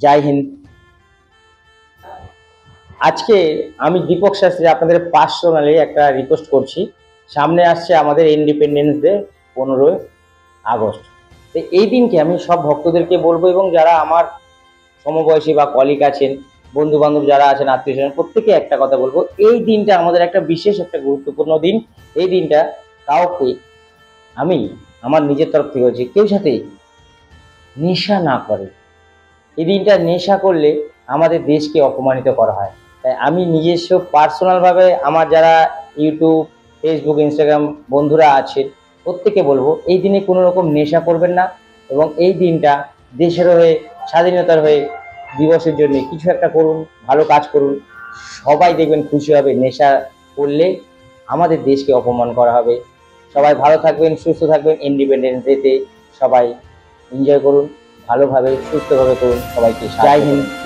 জয় হিন্দ। আজকে আমি দীপক শাস্ত্রী আপনাদের পার্সোনালি একটা রিকোয়েস্ট করছি। সামনে আসছে আমাদের ইন্ডিপেন্ডেন্স ডে 15 আগস্ট। তো এই দিনকে আমি সব ভক্তদেরকে বলবো, এবং যারা আমার সমবয়সী বা কলিগ আছেন, বন্ধু বান্ধব যারা আছেন, আত্মীয় স্বজন, প্রত্যেকে একটা কথা বলবো, এই দিনটা আমাদের একটা বিশেষ একটা গুরুত্বপূর্ণ দিন। এই দিনটা কাউকে, আমি আমার নিজের তরফ থেকে বলছি, কেউ সাথে নেশা না করে। এই দিনটা নেশা করলে আমাদের দেশকে অপমানিত করা হয়। তাই আমি নিজস্ব পার্সোনালভাবে আমার যারা ইউটিউব, ফেসবুক, ইনস্টাগ্রাম বন্ধুরা আছেন, প্রত্যেকে বলবো এই দিনে কোনো রকম নেশা করবেন না, এবং এই দিনটা দেশের হয়ে, স্বাধীনতার হয়ে দিবসের জন্য কিছু একটা করুন, ভালো কাজ করুন। সবাই দেখবেন খুশি হবে। নেশা করলে আমাদের দেশকে অপমান করা হবে। সবাই ভালো থাকবেন, সুস্থ থাকবেন। ইন্ডিপেন্ডেন্স ডেতে সবাই এনজয় করুন, ভালোভাবে সুস্থভাবে করুন। সবাইকে জয় হিন্দ।